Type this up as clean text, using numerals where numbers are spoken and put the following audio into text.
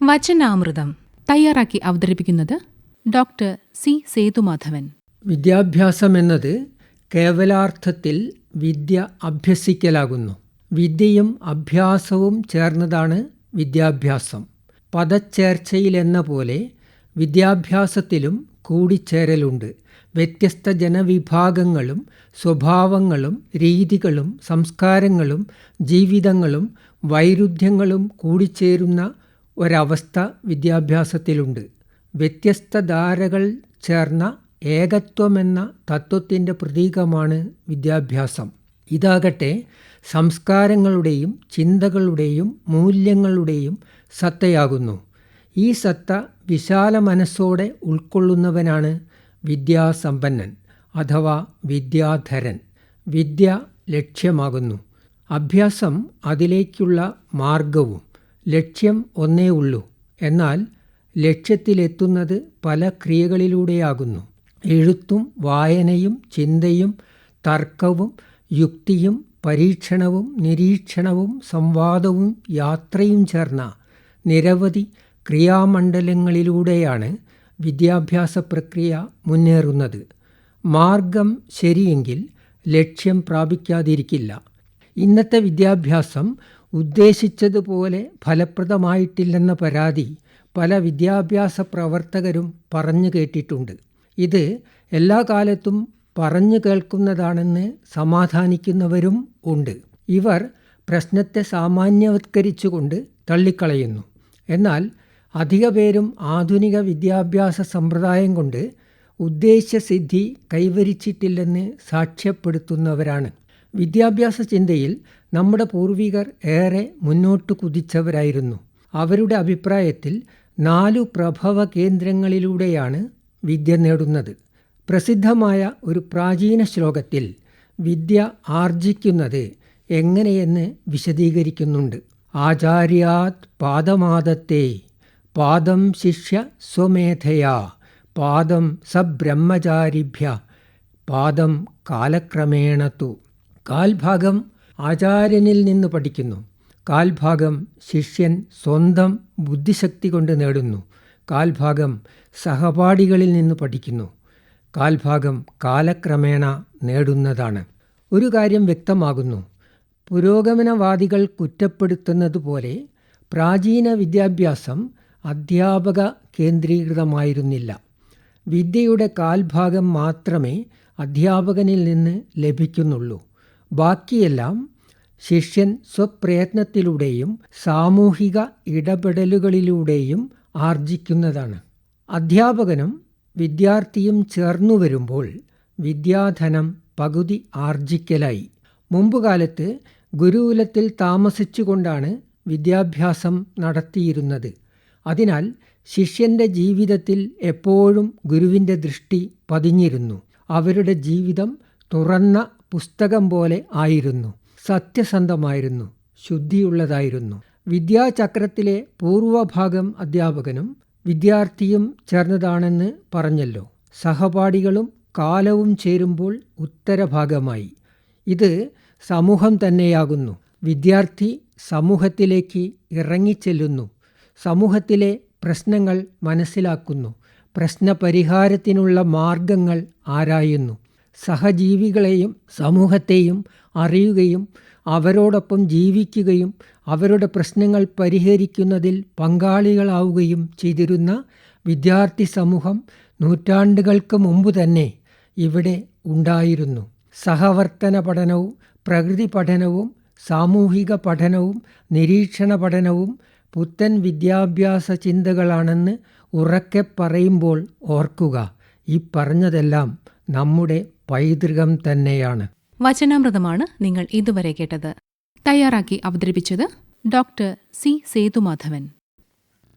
വചനാമൃതം തയ്യാറാക്കി അവതരിപ്പിക്കുന്നത് doctor C Sethumadhavan. വിദ്യാഭ്യാസം എന്നത് കേവലാർത്ഥത്തിൽ വിദ്യ അഭ്യസിക്കലാകുന്നു. വിദ്യയും അഭ്യാസവും ചേർന്നതാണ് വിദ്യാഭ്യാസം. പദച്ചേർച്ചയിലെന്ന പോലെ വിദ്യാഭ്യാസത്തിലും കൂടിച്ചേരലുണ്ട്. വ്യത്യസ്ത ജനവിഭാഗങ്ങളും സ്വഭാവങ്ങളും രീതികളും സംസ്കാരങ്ങളും ജീവിതങ്ങളും വൈരുദ്ധ്യങ്ങളും കൂടിച്ചേരുന്ന ഒരവസ്ഥ വിദ്യാഭ്യാസത്തിലുണ്ട്. വ്യത്യസ്ത ധാരകൾ ചേർന്ന ഏകത്വമെന്ന തത്വത്തിൻ്റെ പ്രതീകമാണ് വിദ്യാഭ്യാസം. ഇതാകട്ടെ സംസ്കാരങ്ങളുടെയും ചിന്തകളുടെയും മൂല്യങ്ങളുടെയും സത്തയാകുന്നു. ഈ സത്ത വിശാല മനസ്സോടെ ഉൾക്കൊള്ളുന്നവനാണ് വിദ്യാസമ്പന്നൻ അഥവാ വിദ്യാധരൻ. വിദ്യ ലക്ഷ്യമാകുന്നു. അഭ്യാസം അതിലേക്കുള്ള മാർഗവും. ലക്ഷ്യം ഒന്നേ ഉള്ളൂ. എന്നാൽ ലക്ഷ്യത്തിലെത്തുന്നത് പല ക്രിയകളിലൂടെയാകുന്നു. എഴുത്തും വായനയും ചിന്തയും തർക്കവും യുക്തിയും പരീക്ഷണവും നിരീക്ഷണവും സംവാദവും യാത്രയും ചേർന്ന നിരവധി ക്രിയാമണ്ഡലങ്ങളിലൂടെയാണ് വിദ്യാഭ്യാസ പ്രക്രിയ മുന്നേറുന്നത്. മാർഗം ശരിയെങ്കിൽ ലക്ഷ്യം പ്രാപിക്കാതിരിക്കില്ല. ഇന്നത്തെ വിദ്യാഭ്യാസം ഉദ്ദേശിച്ചതുപോലെ ഫലപ്രദമായിട്ടില്ലെന്ന പരാതി പല വിദ്യാഭ്യാസ പ്രവർത്തകരും പറഞ്ഞു കേട്ടിട്ടുണ്ട്. ഇത് എല്ലാ കാലത്തും പറഞ്ഞു കേൾക്കുന്നതാണെന്ന് സമാധാനിക്കുന്നവരും ഉണ്ട്. ഇവർ പ്രശ്നത്തെ സാമാന്യവത്കരിച്ചുകൊണ്ട് തള്ളിക്കളയുന്നു. എന്നാൽ അധിക പേരും ആധുനിക വിദ്യാഭ്യാസ സമ്പ്രദായം കൊണ്ട് ഉദ്ദേശ്യസിദ്ധി കൈവരിച്ചിട്ടില്ലെന്ന് സാക്ഷ്യപ്പെടുത്തുന്നവരാണ്. വിദ്യാഭ്യാസ ചിന്തയിൽ നമ്മുടെ പൂർവികർ ഏറെ മുന്നോട്ട് കുതിച്ചവരായിരുന്നു. അവരുടെ അഭിപ്രായത്തിൽ 4 പ്രഭവ കേന്ദ്രങ്ങളിലൂടെയാണ് വിദ്യ നേടുന്നത്. പ്രസിദ്ധമായ ഒരു പ്രാചീന ശ്ലോകത്തിൽ വിദ്യ ആർജിക്കുന്നത് എങ്ങനെയെന്ന് വിശദീകരിക്കുന്നുണ്ട്. ആചാര്യാത് പാദമാദത്തെ പാദം ശിഷ്യ സ്വമേധയാ പാദം സബ്രഹ്മചാരിഭ്യ പാദം കാലക്രമേണ തു. കാൽഭാഗം ആചാര്യനിൽ നിന്ന് പഠിക്കുന്നു. കാൽഭാഗം ശിഷ്യൻ സ്വന്തം ബുദ്ധിശക്തി കൊണ്ട് നേടുന്നു. കാൽഭാഗം സഹപാഠികളിൽ നിന്ന് പഠിക്കുന്നു. കാൽഭാഗം കാലക്രമേണ നേടുന്നതാണ്. ഒരു കാര്യം വ്യക്തമാകുന്നു. പുരോഗമനവാദികൾ കുറ്റപ്പെടുത്തുന്നതുപോലെ പ്രാചീന വിദ്യാഭ്യാസം അധ്യാപക കേന്ദ്രീകൃതമായിരുന്നില്ല. വിദ്യയുടെ കാൽഭാഗം മാത്രമേ അധ്യാപകനിൽ നിന്ന് ലഭിക്കുന്നുള്ളൂ. ബാക്കിയെല്ലാം ശിഷ്യൻ സ്വപ്രയത്നത്തിലൂടെയും സാമൂഹിക ഇടപെടലുകളിലൂടെയും ആർജിക്കുന്നതാണ്. അധ്യാപകനും വിദ്യാർത്ഥിയും ചേർന്നു വരുമ്പോൾ വിദ്യാധനം പകുതി ആർജിക്കലായി. മുമ്പുകാലത്ത് ഗുരുകുലത്തിൽ താമസിച്ചുകൊണ്ടാണ് വിദ്യാഭ്യാസം നടത്തിയിരുന്നത്. അതിനാൽ ശിഷ്യൻ്റെ ജീവിതത്തിൽ എപ്പോഴും ഗുരുവിൻ്റെ ദൃഷ്ടി പതിഞ്ഞിരുന്നു. അവരുടെ ജീവിതം തുറന്ന പുസ്തകം പോലെ ആയിരുന്നു. സത്യസന്ധമായിരുന്നു, ശുദ്ധിയുള്ളതായിരുന്നു. വിദ്യാചക്രത്തിലെ പൂർവഭാഗം അധ്യാപകനും വിദ്യാർത്ഥിയും ചേർന്നതാണെന്ന് പറഞ്ഞല്ലോ. സഹപാഠികളും കാലവും ചേരുമ്പോൾ ഉത്തരഭാഗമായി. ഇത് സമൂഹം തന്നെയാകുന്നു. വിദ്യാർത്ഥി സമൂഹത്തിലേക്ക് ഇറങ്ങിച്ചെല്ലുന്നു. സമൂഹത്തിലെ പ്രശ്നങ്ങൾ മനസ്സിലാക്കുന്നു. പ്രശ്നപരിഹാരത്തിനുള്ള മാർഗങ്ങൾ ആരായുന്നു. സഹജീവികളെയും സമൂഹത്തെയും അറിയുകയും അവരോടൊപ്പം ജീവിക്കുകയും അവരുടെ പ്രശ്നങ്ങൾ പരിഹരിക്കുന്നതിൽ പങ്കാളികളാവുകയും ചെയ്തിരുന്ന വിദ്യാർത്ഥി സമൂഹം നൂറ്റാണ്ടുകൾക്ക് മുമ്പ് തന്നെ ഇവിടെ ഉണ്ടായിരുന്നു. സഹവർത്തന പഠനവും പ്രകൃതി പഠനവും സാമൂഹിക പഠനവും നിരീക്ഷണ പഠനവും പുത്തൻ വിദ്യാഭ്യാസ ചിന്തകളാണെന്ന് ഉറക്കെ പറയുമ്പോൾ ഓർക്കുക, ഈ പറഞ്ഞതെല്ലാം നമ്മുടെ പൈതൃകം തന്നെയാണ്. വചനാമൃതമാണ് നിങ്ങൾ ഇതുവരെ കേട്ടത്. തയ്യാറാക്കി അവതരിപ്പിച്ചത് ഡോക്ടർ സി സേതുമാധവൻ.